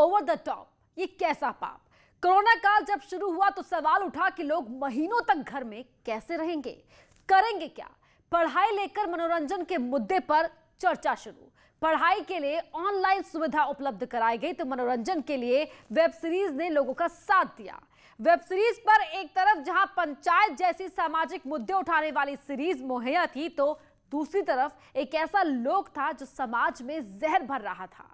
Over the top, ये कैसा पाप। कोरोना काल जब शुरू हुआ तो सवाल उठा कि लोग महीनों तक घर में कैसे रहेंगे, करेंगे क्या। पढ़ाई लेकर मनोरंजन के मुद्दे पर चर्चा शुरू। पढ़ाई के लिए ऑनलाइन सुविधा उपलब्ध कराई गई तो मनोरंजन के लिए वेब सीरीज ने लोगों का साथ दिया। वेब सीरीज पर एक तरफ जहां पंचायत जैसी सामाजिक मुद्दे उठाने वाली सीरीज मुहैया थी तो दूसरी तरफ एक ऐसा लोक था जो समाज में जहर भर रहा था।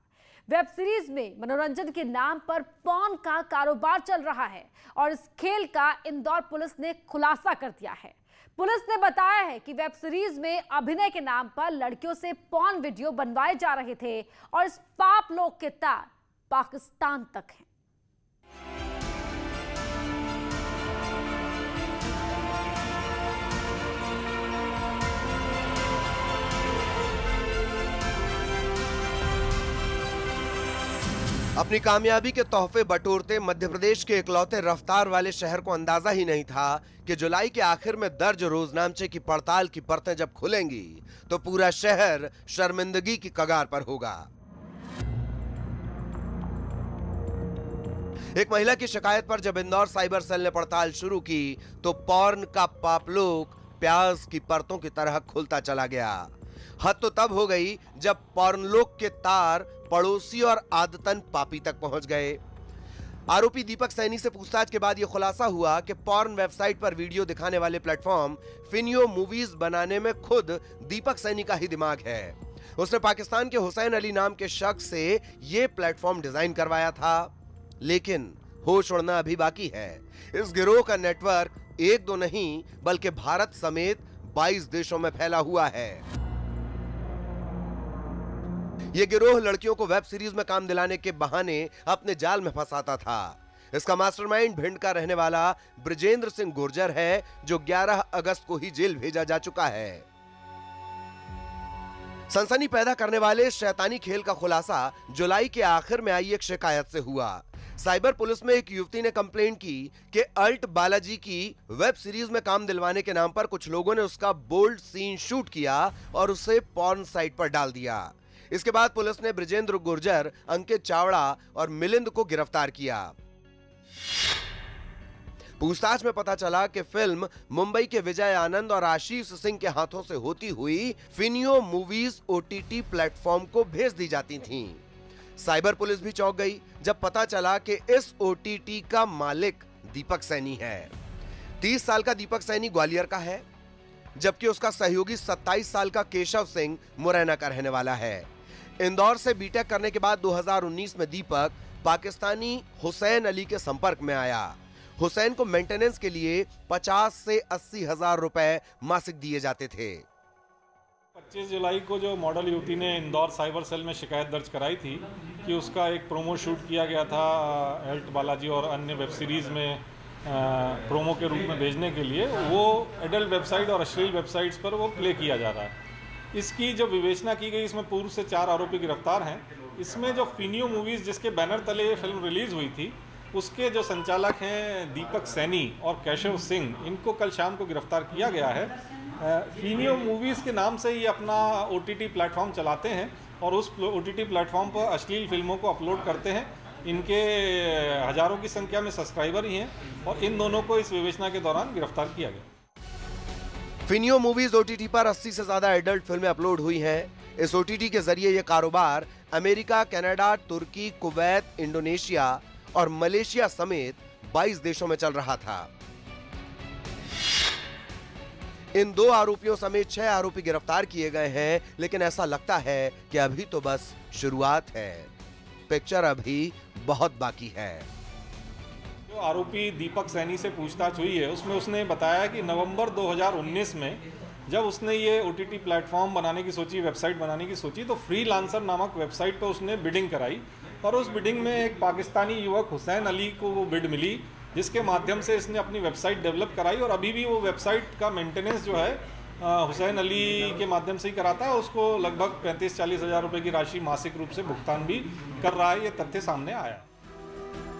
वेब सीरीज में मनोरंजन के नाम पर पॉर्न का कारोबार चल रहा है और इस खेल का इंदौर पुलिस ने खुलासा कर दिया है। पुलिस ने बताया है कि वेब सीरीज में अभिनय के नाम पर लड़कियों से पॉर्न वीडियो बनवाए जा रहे थे और इस पाप लोक के तार पाकिस्तान तक हैं। अपनी कामयाबी के तोहफे बटोरते मध्य प्रदेश के इकलौते रफ्तार वाले शहर को अंदाजा ही नहीं था कि जुलाई के आखिर में दर्ज रोजनामचे की पड़ताल की परतें जब खुलेंगी तो पूरा शहर शर्मिंदगी की कगार पर होगा। एक महिला की शिकायत पर जब इंदौर साइबर सेल ने पड़ताल शुरू की तो पॉर्न का पापलोक प्याज की परतों की तरह खुलता चला गया। हद तो तब हो गई जब पॉर्नलोक के तार पड़ोसी और आदतन पापी तक पहुंच गए। आरोपी दीपक सैनी से पूछताछ के बाद यह खुलासा हुआ कि पॉर्न वेबसाइट पर वीडियो दिखाने वाले प्लेटफॉर्म फिनियो मूवीज बनाने में खुद दीपक सैनी का ही दिमाग है। उसने पाकिस्तान के हुसैन अली नाम के शख्स से यह प्लेटफॉर्म डिजाइन करवाया था, लेकिन होश उड़ना अभी बाकी है। इस गिरोह का नेटवर्क एक दो नहीं बल्कि भारत समेत 22 देशों में फैला हुआ है। यह गिरोह लड़कियों को वेब सीरीज में काम दिलाने के बहाने अपने जाल में फंसाता था। इसका मास्टरमाइंड भिंड का रहने वाला ब्रजेंद्र सिंह गुर्जर है, जो 11 अगस्त को ही जेल भेजा जा चुका है। सनसनी पैदा करने वाले शैतानी खेल का खुलासा जुलाई के आखिर में आई एक शिकायत से हुआ। साइबर पुलिस में एक युवती ने कंप्लेंट की कि अल्ट बालाजी की वेब सीरीज में काम दिलवाने के नाम पर कुछ लोगों ने उसका बोल्ड सीन शूट किया और उसे पॉर्न साइट पर डाल दिया। इसके बाद पुलिस ने ब्रजेंद्र गुर्जर, अंकित चावड़ा और मिलिंद को गिरफ्तार किया। पूछताछ में पता चला कि फिल्म मुंबई के विजय आनंद और आशीष सिंह के हाथों से होती हुई फिनियो मूवीज ओटीटी प्लेटफॉर्म को भेज दी जाती थीं। साइबर पुलिस भी चौंक गई जब पता चला कि इस ओटीटी का मालिक दीपक सैनी है। 30 साल का दीपक सैनी ग्वालियर का है, जबकि उसका सहयोगी 27 साल का केशव सिंह मुरैना का रहने वाला है। इंदौर से बीटेक करने के बाद 2019 में दीपक पाकिस्तानी हुसैन अली के संपर्क में आया। हुसैन को मेंटेनेंस के लिए 50 से 80 हजार रुपए मासिक दिए जाते थे। 25 जुलाई को जो मॉडल युवती ने इंदौर साइबर सेल में शिकायत दर्ज कराई थी कि उसका एक प्रोमो शूट किया गया था अल्ट बालाजी और अन्य वेब सीरीज में प्रोमो के रूप में भेजने के लिए, वो एडल्ट वेबसाइट और अश्लील वेबसाइट्स पर वो प्ले किया जा रहा है। इसकी जो विवेचना की गई, इसमें पूर्व से 4 आरोपी गिरफ्तार हैं। इसमें जो फिनियो मूवीज़ जिसके बैनर तले ये फिल्म रिलीज़ हुई थी, उसके जो संचालक हैं दीपक सैनी और केशव सिंह, इनको कल शाम को गिरफ्तार किया गया है। फिनियो मूवीज़ के नाम से ये अपना ओटीटी प्लेटफॉर्म चलाते हैं और उस ओटीटी प्लेटफॉर्म पर अश्लील फिल्मों को अपलोड करते हैं। इनके हजारों की संख्या में सब्सक्राइबर ही हैं और इन दोनों को इस विवेचना के दौरान गिरफ्तार किया गया। फिनियो मूवीज ओटीटी पर 80 से ज्यादा एडल्ट फिल्में अपलोड हुई हैं। इस ओटीटी के जरिए यह कारोबार अमेरिका, कनाडा, तुर्की, कुवैत, इंडोनेशिया और मलेशिया समेत 22 देशों में चल रहा था। इन 2 आरोपियों समेत 6 आरोपी गिरफ्तार किए गए हैं, लेकिन ऐसा लगता है कि अभी तो बस शुरुआत है। पिक्चर अभी बहुत बाकी है। जो आरोपी दीपक सैनी से पूछताछ हुई है उसमें उसने बताया कि नवंबर 2019 में जब उसने ये ओटीटी प्लेटफॉर्म बनाने की सोची, वेबसाइट बनाने की सोची, तो फ्रीलांसर नामक वेबसाइट पर उसने बिडिंग कराई और उस बिडिंग में एक पाकिस्तानी युवक हुसैन अली को वो बिड मिली, जिसके माध्यम से इसने अपनी वेबसाइट डेवलप कराई और अभी भी वो वेबसाइट का मेंटेनेंस जो है हुसैन अली के माध्यम से ही कराता है। उसको लगभग 35-40 हजार रुपये की राशि मासिक रूप से भुगतान भी कर रहा है। ये तथ्य सामने आया।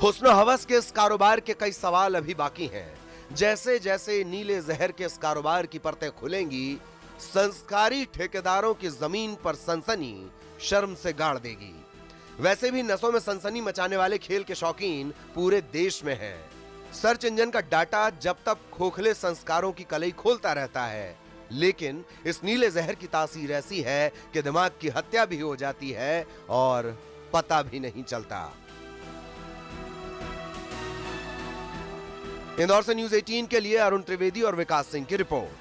हुस्न हवस के इस कारोबार के कई सवाल अभी बाकी हैं। जैसे जैसे नीले जहर के इस कारोबार की परतें खुलेंगी, संस्कारी ठेकेदारों की जमीन पर सनसनी शर्म से गाड़ देगी। वैसे भी नसों में सनसनी मचाने वाले खेल के शौकीन पूरे देश में हैं। सर्च इंजन का डाटा जब तक खोखले संस्कारों की कलई खोलता रहता है, लेकिन इस नीले जहर की तासीर ऐसी है कि दिमाग की हत्या भी हो जाती है और पता भी नहीं चलता। इंदौर से न्यूज़ 18 के लिए अरुण त्रिवेदी और विकास सिंह की रिपोर्ट।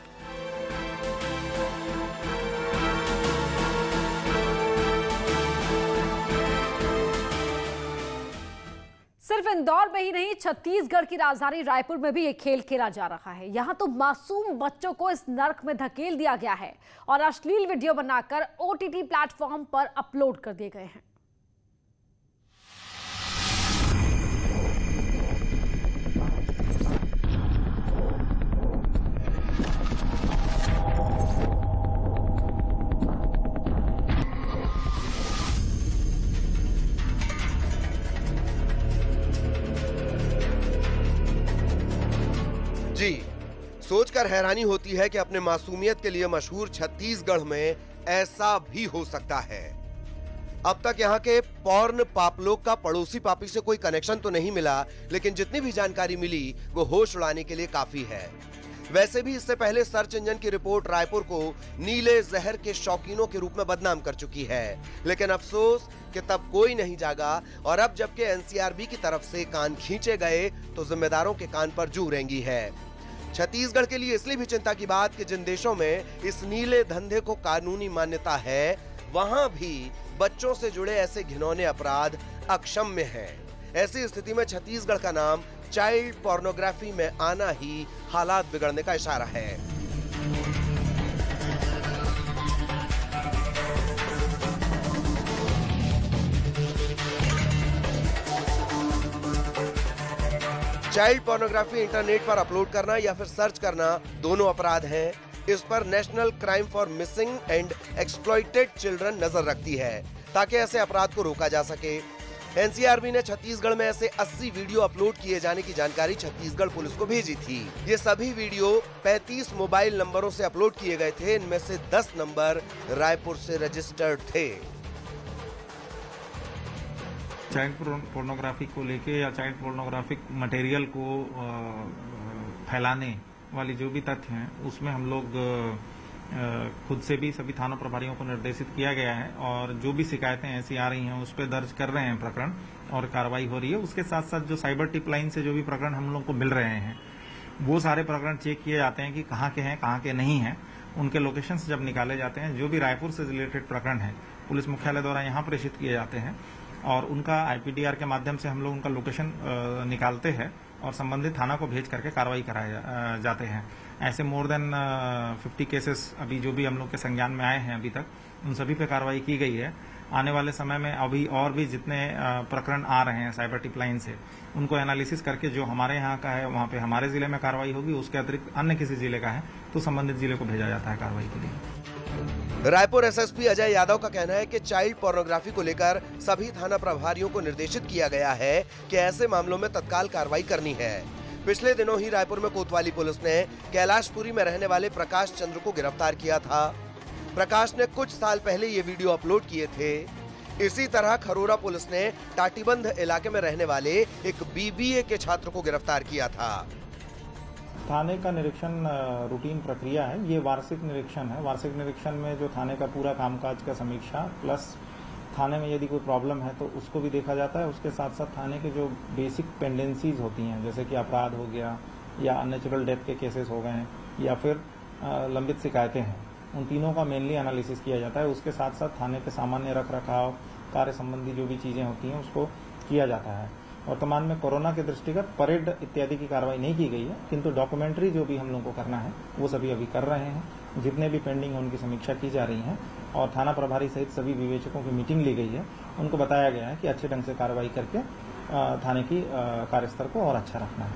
सिर्फ इंदौर में ही नहीं, छत्तीसगढ़ की राजधानी रायपुर में भी ये खेल खेला जा रहा है। यहां तो मासूम बच्चों को इस नर्क में धकेल दिया गया है और अश्लील वीडियो बनाकर OTT प्लेटफॉर्म पर अपलोड कर दिए गए हैं। जी, सोचकर हैरानी होती है कि अपने मासूमियत के लिए मशहूर छत्तीसगढ़ में ऐसा भी हो सकता है। अब तक यहाँ के पॉर्न पापलोग का पड़ोसी पापी से कोई कनेक्शन तो नहीं मिला, लेकिन जितनी भी जानकारी मिली वो होश उड़ाने के लिए काफी है। वैसे भी इससे पहले सर्च इंजन की रिपोर्ट रायपुर को नीले जहर के शौकीनों के रूप में बदनाम कर चुकी है, लेकिन अफसोस कि तब कोई नहीं जागा और अब जबकि NCRB की तरफ से कान खींचे गए तो जिम्मेदारों के कान पर जू रेंगी है। छत्तीसगढ़ के लिए इसलिए भी चिंता की बात कि जिन देशों में इस नीले धंधे को कानूनी मान्यता है, वहां भी बच्चों से जुड़े ऐसे घिनौने अपराध अक्षम्य हैं। ऐसी स्थिति में छत्तीसगढ़ का नाम चाइल्ड पोर्नोग्राफी में आना ही हालात बिगड़ने का इशारा है। चाइल्ड पोर्नोग्राफी इंटरनेट पर अपलोड करना या फिर सर्च करना दोनों अपराध हैं। इस पर national crime for missing and exploited children नजर रखती है ताकि ऐसे अपराध को रोका जा सके। NCRB ने छत्तीसगढ़ में ऐसे 80 वीडियो अपलोड किए जाने की जानकारी छत्तीसगढ़ पुलिस को भेजी थी। ये सभी वीडियो 35 मोबाइल नंबरों से अपलोड किए गए थे। इनमें से 10 नंबर रायपुर से रजिस्टर्ड थे। चाइल्ड पोर्नोग्राफी को लेके या चाइल्ड पोर्नोग्राफिक मटेरियल को फैलाने वाली जो भी तथ्य हैं, उसमें हम लोग खुद से भी सभी थाना प्रभारियों को निर्देशित किया गया है और जो भी शिकायतें ऐसी आ रही हैं उस पर दर्ज कर रहे हैं प्रकरण और कार्रवाई हो रही है। उसके साथ साथ जो साइबर टिप लाइन से जो भी प्रकरण हम लोग को मिल रहे हैं, वो सारे प्रकरण चेक किए जाते हैं कि कहाँ के हैं, कहाँ के नहीं हैं। उनके लोकेशंस जब निकाले जाते हैं, जो भी रायपुर से रिलेटेड प्रकरण है, पुलिस मुख्यालय द्वारा यहाँ प्रेषित किए जाते हैं और उनका IPDR के माध्यम से हम लोग उनका लोकेशन निकालते हैं और संबंधित थाना को भेज करके कार्रवाई कराए जाते हैं। ऐसे मोर देन 50 केसेस अभी जो भी हम लोग के संज्ञान में आए हैं अभी तक, उन सभी पे कार्रवाई की गई है। आने वाले समय में अभी और भी जितने प्रकरण आ रहे हैं साइबर टिप लाइन से, उनको एनालिसिस करके जो हमारे यहाँ का है वहाँ पे हमारे जिले में कार्रवाई होगी, उसके अतिरिक्त अन्य किसी जिले का है तो संबंधित जिले को भेजा जाता है कार्रवाई के लिए। रायपुर SSP अजय यादव का कहना है कि चाइल्ड पोर्नोग्राफी को लेकर सभी थाना प्रभारियों को निर्देशित किया गया है कि ऐसे मामलों में तत्काल कार्रवाई करनी है। पिछले दिनों ही रायपुर में कोतवाली पुलिस ने कैलाशपुरी में रहने वाले प्रकाश चंद्र को गिरफ्तार किया था। प्रकाश ने कुछ साल पहले ये वीडियो अपलोड किए थे। इसी तरह खरोरा पुलिस ने टाटीबंध इलाके में रहने वाले एक BBA के छात्र को गिरफ्तार किया था। थाने का निरीक्षण रूटीन प्रक्रिया है। ये वार्षिक निरीक्षण है। वार्षिक निरीक्षण में जो थाने का पूरा कामकाज का समीक्षा प्लस थाने में यदि कोई प्रॉब्लम है तो उसको भी देखा जाता है। उसके साथ साथ थाने के जो बेसिक पेंडेंसीज होती हैं, जैसे कि अपराध हो गया या अननेचुरल डेथ के केसेस हो गए हैं या फिर लंबित शिकायतें हैं, उन तीनों का मेनली एनालिसिस किया जाता है। उसके साथ साथ थाने के सामान्य रख रखाव, कार्य संबंधी जो भी चीजें होती हैं उसको किया जाता है। वर्तमान में कोरोना के दृष्टिगत परेड इत्यादि की कार्रवाई नहीं की गई है, किंतु डॉक्यूमेंट्री जो भी हम लोग को करना है वो सभी अभी कर रहे हैं। जितने भी पेंडिंग है उनकी समीक्षा की जा रही है और थाना प्रभारी सहित सभी विवेचकों की मीटिंग ली गई है। उनको बताया गया है कि अच्छे ढंग से कार्रवाई करके थाने की कार्यस्तर को और अच्छा रखना है।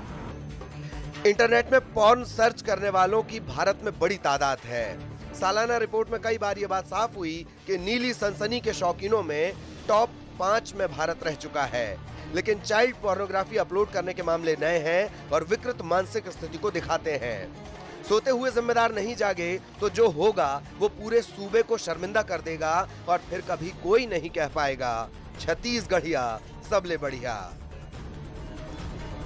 इंटरनेट में पॉर्न सर्च करने वालों की भारत में बड़ी तादाद है। सालाना रिपोर्ट में कई बार ये बात साफ हुई कि नीली सनसनी के शौकीनों में टॉप 5 में भारत रह चुका है। लेकिन चाइल्ड पोर्नोग्राफी अपलोड करने के मामले नए हैं और विकृत मानसिक स्थिति को दिखाते हैं। सोते हुए जिम्मेदार नहीं जागे तो जो होगा वो पूरे सूबे को शर्मिंदा कर देगा और फिर कभी कोई नहीं कह पाएगा छत्तीसगढ़िया सबले बढ़िया।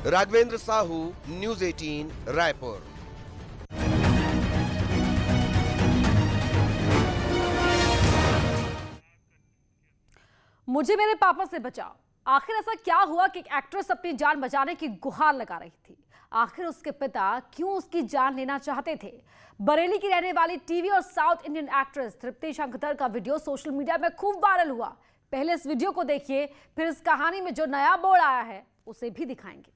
राघवेंद्र साहू, न्यूज़ 18, रायपुर। मुझे मेरे पापा से बचाओ। आखिर ऐसा क्या हुआ कि एक एक्ट्रेस अपनी जान बचाने की गुहार लगा रही थी? आखिर उसके पिता क्यों उसकी जान लेना चाहते थे? बरेली की रहने वाली टीवी और साउथ इंडियन एक्ट्रेस तृप्ति शंकधर का वीडियो सोशल मीडिया में खूब वायरल हुआ। पहले इस वीडियो को देखिए, फिर इस कहानी में जो नया बोर्ड आया है उसे भी दिखाएंगे।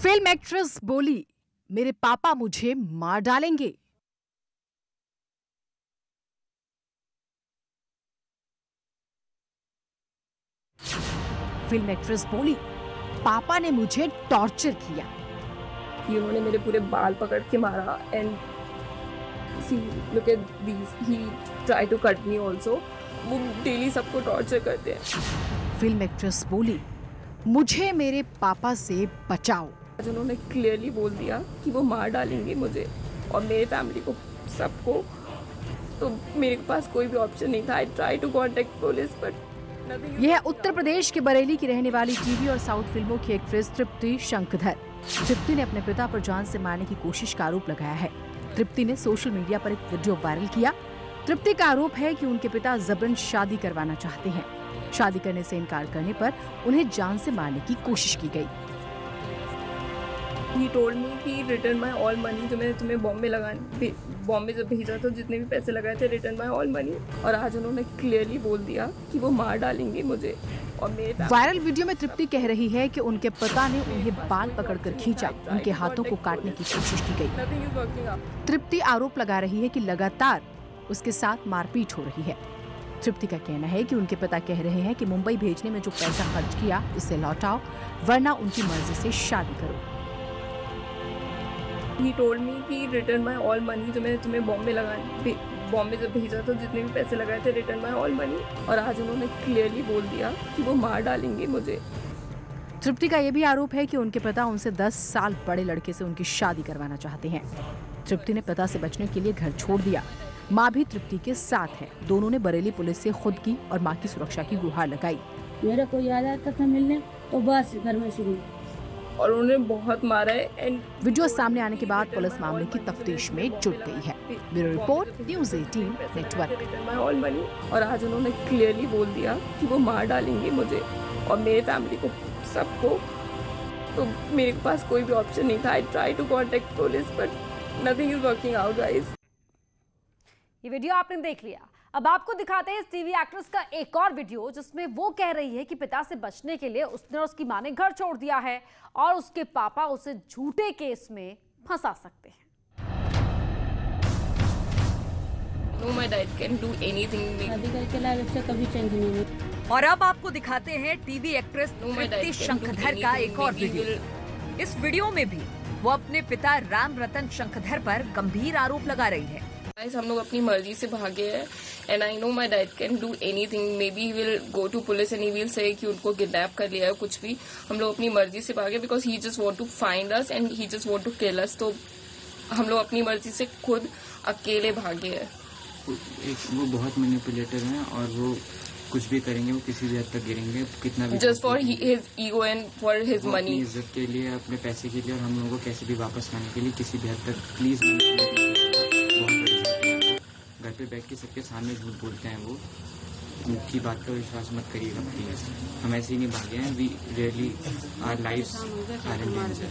फिल्म एक्ट्रेस बोली, मेरे पापा मुझे मार डालेंगे। फिल्म एक्ट्रेस बोली, पापा ने मुझे टॉर्चर किया। उन्होंने मेरे पूरे बाल पकड़ के मारा and see look at these, he try to cut me also. वो डेली सबको टॉर्चर करते हैं। फिल्म एक्ट्रेस बोली, मुझे मेरे पापा से बचाओ। आज उन्होंने क्लियरली बोल दिया कि वो मार डालेंगे मुझे और मेरे फैमिली को, सबको। तो मेरे पास कोई भी ऑप्शन नहीं था। I try to contact police but यह उत्तर प्रदेश के बरेली की रहने वाली टीवी और साउथ फिल्मों की एक्ट्रेस तृप्ति शंकधर। तृप्ति ने अपने पिता पर जान से मारने की कोशिश का आरोप लगाया है। तृप्ति ने सोशल मीडिया पर एक वीडियो वायरल किया। तृप्ति का आरोप है कि उनके पिता जबरन शादी करवाना चाहते हैं। शादी करने से इनकार करने पर उन्हें जान से मारने की कोशिश की गई। He told me कि रिटर्न माई ऑल मनी, जो मैंने तुम्हें बॉम्बे जब भेजा था, जितने भी पैसे लगाए थे, रिटर्न माई ऑल मनी। और आज उन्होंने क्लियरली बोल दिया कि वो मार डालेंगे मुझे और मेरे। वायरल वीडियो में तृप्ति कह रही है कि उनके पिता ने उन्हें बाल पकड़कर खींचा, उनके हाथों को काटने की कोशिश की गई। तृप्ति आरोप लगा रही है कि लगातार उसके साथ मारपीट हो रही है। तृप्ति का कहना है कि उनके पिता कह रहे हैं कि मुंबई भेजने में जो पैसा खर्च किया उसे लौटाओ, वरना उनकी मर्जी से शादी करो। He told me कि रिटर्न माई ऑल मनी, जो मैंने तुम्हें बॉम्बे जब भेजा था, जितने भी पैसे लगाए थे, रिटर्न माई ऑल मनी। और आज उन्होंने क्लियरली बोल दिया कि वो मार डालेंगे मुझे। तृप्ति का यह भी आरोप है कि उनके पिता उनसे 10 साल बड़े लड़के से उनकी शादी करवाना चाहते हैं। तृप्ति ने पिता से बचने के लिए घर छोड़ दिया। माँ भी तृप्ति के साथ है। दोनों ने बरेली पुलिस से खुद की और माँ की सुरक्षा की गुहार लगाई। मेरे को याद आता था मिलने तो बस घर में शुरू, और उन्होंने बहुत मारा है। एंड वीडियो सामने आने के बाद पुलिस मामले की तफ्तीश में जुट गई है। Bureau report, news 18 network. All money. और आज उन्होंने क्लियरली बोल दिया कि वो मार डालेंगे मुझे और मेरे फैमिली को, सबको। तो मेरे पास कोई भी ऑप्शन नहीं था। I try to contact police but nothing is working out guys. ये वीडियो आपने देख लिया। अब आपको दिखाते हैं इस टीवी एक्ट्रेस का एक और वीडियो, जिसमें वो कह रही है कि पिता से बचने के लिए उसने और उसकी मां ने घर छोड़ दिया है और उसके पापा उसे झूठे केस में फंसा सकते हैं। No, my dad can do anything. शादी करके लाइफ से कभी चेंज नहीं हुई। और अब आपको दिखाते हैं टीवी एक्ट्रेस तृप्ति शंकधर का एक और वीडियो। इस वीडियो में भी वो अपने पिता राम रतन शंकधर पर गंभीर आरोप लगा रही है। हम लोग अपनी मर्जी से भागे हैं and I know my dad can do anything. Maybe he will go to police and he will say कि उनको किडनैप कर लिया है, कुछ भी। हम लोग अपनी मर्जी से भागे because he just want to find us and he just want to kill us. तो हम लोग अपनी मर्जी से खुद अकेले भागे हैं। वो बहुत मैनिपुलेटर हैं और वो कुछ भी करेंगे, वो किसी भी हद तक गिरेंगे, कितना भी, just for his ego and for his money, इज्जत के लिए, अपने पैसे के लिए और हम लोगों को कैसे भी वापस लाने के लिए किसी भी हद तक प्लीज। घर पे बैठ के सबके सामने झूठ बोलते हैं वो, उनकी बात का विश्वास मत करिएगा प्लीज। हम ऐसे ही नहीं भागे हैं। We really our lives are in danger.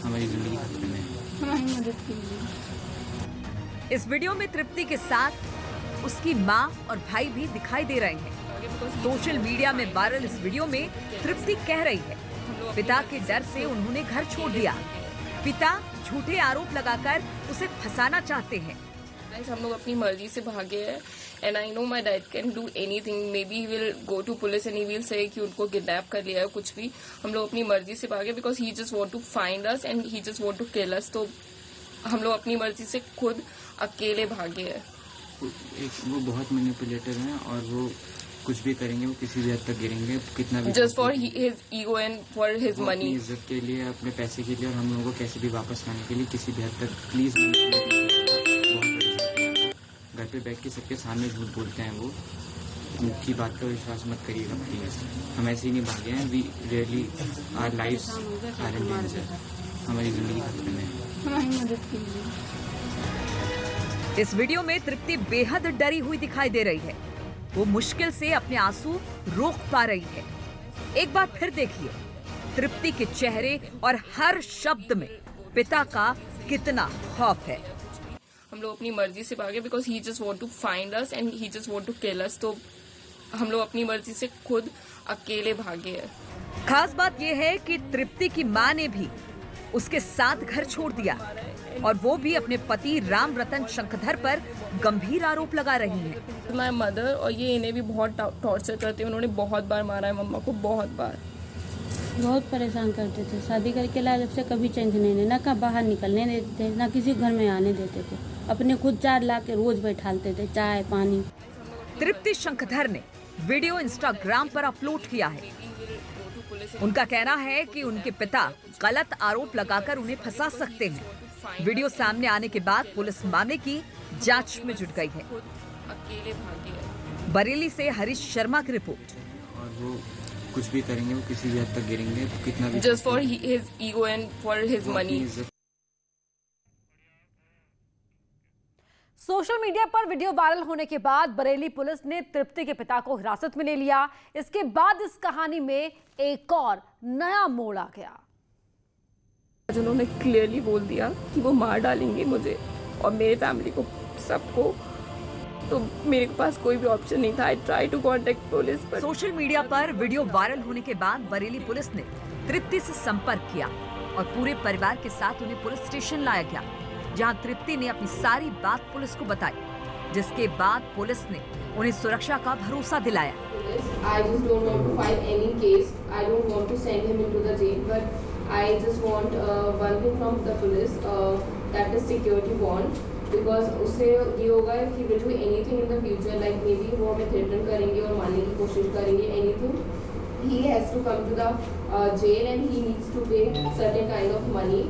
हमारी जिंदगी खतरे में है। हमारी मदद कीजिए। इस वीडियो में तृप्ति के साथ उसकी माँ और भाई भी दिखाई दे रहे हैं। सोशल मीडिया में वायरल इस वीडियो में तृप्ति कह रही है पिता के डर से उन्होंने घर छोड़ दिया। पिता झूठे आरोप लगाकर उसे फंसाना चाहते हैं। हम लोग अपनी मर्जी से भागे हैं and I know my dad can do anything. Maybe he will go to police and he will say कि उनको किडनैप कर लिया है, कुछ भी। हम लोग अपनी मर्जी से भागे because he just want to find us and he just want to kill us. तो हम लोग अपनी मर्जी से खुद अकेले भागे हैं। वो बहुत मैनिपुलेटर हैं और वो कुछ भी करेंगे, वो किसी भी हद तक गिरेंगे, कितना भी, just for his ego and for his money, इज्जत के लिए, अपने पैसे के लिए, और हम लोगों को कैसे भी वापस लाने के लिए किसी भी हद तक प्लीज घर पे बैठ के सबके सामने झूठ बोलते हैं वो, उनकी बात का विश्वास मत करिएगा प्लीज। हम ऐसे ही नहीं भागे हैं, we really our lives are in danger, हमारी जिंदगी खतरे में है, हमारी मदद कीजिए। इस वीडियो में तृप्ति बेहद डरी हुई दिखाई दे रही है। वो मुश्किल से अपने आंसू रोक पा रही है। एक बार फिर देखिए तृप्ति के चेहरे और हर शब्द में पिता का कितना खौफ है। हम लोग अपनी मर्जी से भागे because he just want to find us and he just want to kill us. तो हम लोग अपनी मर्जी से खुद अकेले भागे हैं। खास बात यह है कि तृप्ति की मां ने भी उसके साथ घर छोड़ दिया और वो भी अपने पति राम रतन शंखधर पर गंभीर आरोप लगा रही हैं। माय मदर और ये इन्हें भी बहुत टॉर्चर करते हैं। उन्होंने बहुत बार मारा है मम्मा को, बहुत बार। बहुत परेशान करते थे। शादी करके लाए जब से कभी चेंज नहीं देना, कहाँ बाहर निकलने देते थे, ना किसी घर में आने देते थे। अपने खुद 4 ला के रोज बैठालते थे, चाय पानी। तृप्ति शंखधर ने वीडियो इंस्टाग्राम पर अपलोड किया है। उनका कहना है कि उनके पिता गलत आरोप लगाकर उन्हें फंसा सकते हैं। वीडियो सामने आने के बाद पुलिस मामले की जांच में जुट गई है। अकेले भागे। बरेली से हरीश शर्मा की रिपोर्ट। और वो कुछ भी करेंगे, वो किसी भी हद तक गिरेंगे, कितना भी, just for his ego and for his money. Social media पर वीडियो वायरल होने के बाद बरेली पुलिस ने तृप्ति के पिता को हिरासत में ले लिया। इसके बाद इस कहानी में एक और नया मोड़ आ गया। उन्होंने क्लियरली बोल दिया कि वो मार डालेंगे मुझे और मेरे फैमिली को, सबको। तो मेरे पास कोई भी ऑप्शन नहीं था। I try to contact police. Social media पर वीडियो वायरल होने के बाद बरेली पुलिस ने तृप्ति से संपर्क किया और पूरे परिवार के साथ उन्हें पुलिस स्टेशन लाया गया, जहां तृप्ति ने अपनी सारी बात पुलिस को बताई, जिसके बाद पुलिस ने उन्हें सुरक्षा का भरोसा दिलाया। I just don't want to file any case. I don't want to send him into the jail, but I just want one thing from the police, that is security bond, because उससे ये होगा कि will do anything in the future, like maybe वो हमें threaten करेंगे और मारने की कोशिश करेंगे, anything. He has to come to the jail and he needs to pay certain kind of money.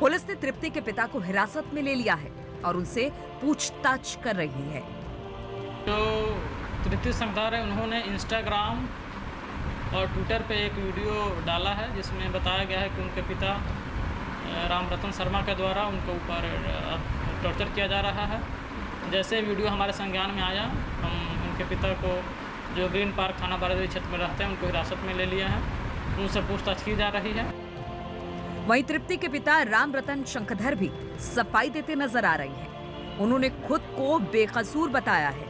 Police ने तृप्ति के पिता को हिरासत में ले लिया है और उनसे पूछताछ कर रही है। जो तृप्ति शंखधर है, उन्होंने इंस्टाग्राम और ट्विटर पे एक वीडियो डाला है जिसमें बताया गया है कि उनके पिता राम रतन शर्मा के द्वारा उनके ऊपर टॉर्चर किया जा रहा है। जैसे वीडियो हमारे संज्ञान में आया, हम उनके पिता को, जो ग्रीन पार्क थाना बरेली क्षेत्र में रहते हैं, उनको हिरासत में ले लिया है। उनसे पूछताछ की जा रही है। वहीं तृप्ति के पिता राम रतन शंखधर भी सफाई देते नजर आ रही हैं। उन्होंने खुद को बेकसूर बताया है।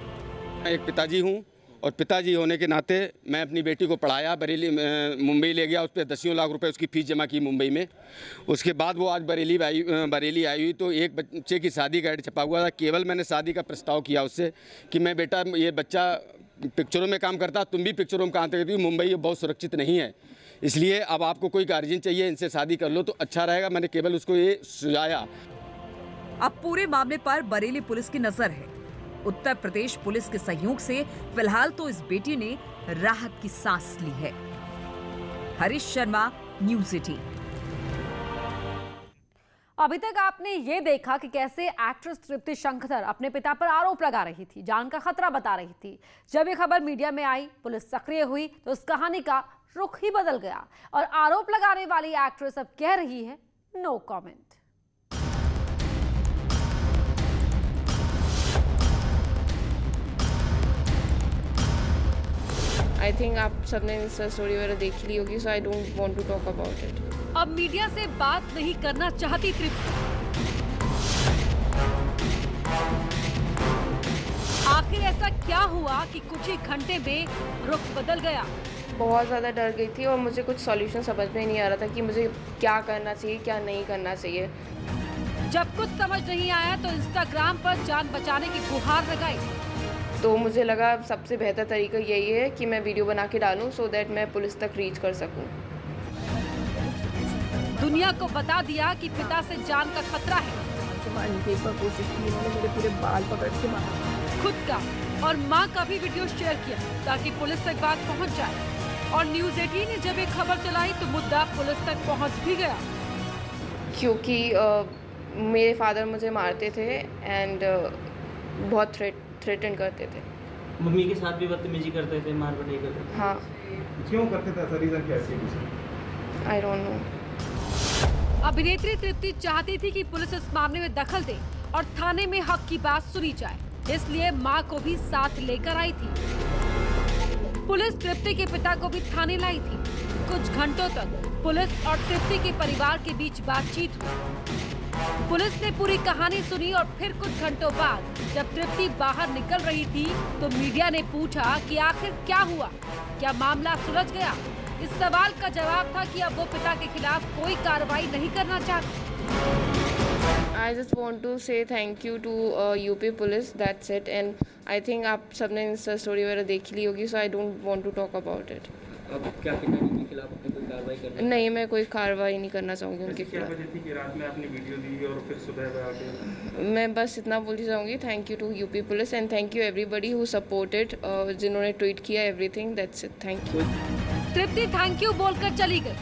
मैं एक पिताजी हूं और पिताजी होने के नाते मैं अपनी बेटी को पढ़ाया, बरेली मुंबई ले गया, उस पर 10 लाख रुपए उसकी फीस जमा की मुंबई में। उसके बाद वो आज बरेली आई हुई तो एक बच्चे की शादी का ऐड छपा हुआ था। केवल मैंने शादी का प्रस्ताव किया उससे कि मैं बेटा, ये बच्चा पिक्चरों में काम करता, तुम भी पिक्चरों में काम करती हो, मुंबई बहुत सुरक्षित नहीं है, इसलिए अब आपको कोई गार्जियन चाहिए, इनसे शादी कर लो तो अच्छा रहेगा। मैंने केवल उसको ये सुझाया। अब पूरे मामले पर बरेली पुलिस की नजर है। उत्तर प्रदेश पुलिस के सहयोग से फिलहाल तो इस बेटी ने राहत की सांस ली है। हरीश शर्मा, न्यूज़ 18। अभी तक आपने ये देखा कि कैसे एक्ट्रेस तृप्ति शंखधर अपने पिता पर आरोप लगा रही थी, जान का खतरा बता रही थी। जब ये खबर मीडिया में आई, पुलिस सक्रिय हुई तो इस कहानी का रुख ही बदल गया और आरोप लगाने वाली एक्ट्रेस अब कह रही है नो कमेंट। आई थिंक आप सबने इंस्टा स्टोरी वगैरह देख ली होगी, so I don't want to talk about it. अब मीडिया से बात नहीं करना चाहती तृप्ति। आखिर ऐसा क्या हुआ कि कुछ ही घंटे में रुख बदल गया? बहुत ज़्यादा डर गई थी और मुझे कुछ सॉल्यूशन समझ में नहीं आ रहा था कि मुझे क्या करना चाहिए, क्या नहीं करना चाहिए। जब कुछ समझ नहीं आया तो इंस्टाग्राम पर जान बचाने की गुहार लगाई। तो मुझे लगा सबसे बेहतर तरीका यही है कि मैं वीडियो बना के डालूं सो दैट मैं पुलिस तक रीच कर सकूं। दुनिया को बता दिया कि पिता से जान का खतरा है। मारने की एक बार कोशिश की, उन्होंने मेरे पूरे बाल पकड़ के मारा। खुद का और मां का भी वीडियो शेयर किया ताकि पुलिस तक बात पहुंच जाए। और न्यूज़ 18 ने जब एक खबर चलाई तो मुद्दा पुलिस तक पहुंच भी गया। क्योंकि मेरे फादर मुझे मारते थे एंड बहुत थ्रेटन करते थे। मम्मी के साथ भी बदतमीजी करते थे, मार पटाई करते थे। हाँ। क्यों करते थे? ऐसा रीजन क्या है? I don't know. अभिनेत्री तृप्ति चाहती थी कि पुलिस इस मामले में दखल दे और थाने में हक की बात सुनी जाए, इसलिए मां को भी साथ लेकर आई थी। पुलिस तृप्ति के पिता को भी थाने लाई थी। कुछ घंटों तक पुलिस और तृप्ति के परिवार के बीच बातचीत हुई। पुलिस ने पूरी कहानी सुनी और फिर कुछ घंटों बाद जब तृप्ति बाहर निकल रही थी तो मीडिया ने पूछा कि आखिर क्या हुआ, क्या मामला सुलझ गया। इस सवाल का जवाब था कि अब वो पिता के खिलाफ कोई कार्रवाई नहीं करना चाहते। I just want to say thank you to UP police, that's it, and I think आप सबने इंस्टा स्टोरी वगैरह देख ली होगी, so I don't want to talk about it. अब क्या पिताजी के खिलाफ आपने कोई कार्रवाई करना है? नहीं, मैं कोई कार्रवाई नहीं करना चाहूँगी उनके खिलाफ। क्या वजह थी कि रात में आपने वीडियो दी और फिर सुबह आके? मैं बस इतना बोलना चाहूँगी, thank you to UP police and thank you everybody who supported, जिन्होंने ट्वीट किया, everything, that's it, thank you. Tripti thank you बोलकर चली गई।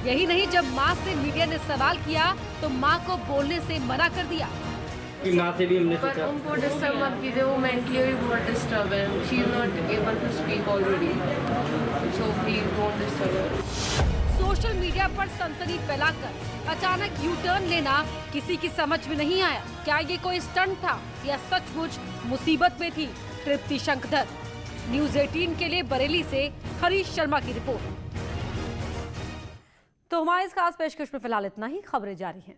यही नहीं, जब मां से मीडिया ने सवाल किया तो मां को बोलने से मना कर दिया। मां से भी हमने पर उनको डिस्टर्ब मत कीजिए, वो मेंटली भी बहुत डिस्टर्ब है, she is not able to speak already, so please don't disturb her. Social media पर सनसनी फैलाकर अचानक यू टर्न लेना किसी की समझ में नहीं आया। क्या ये कोई स्टंट था या सचमुच मुसीबत में थी तृप्ति शंखधर? न्यूज़ 18 के लिए बरेली से हरीश शर्मा की रिपोर्ट। तो हमारे इस खास पेशकश में फिलहाल इतना ही। खबरें जारी हैं।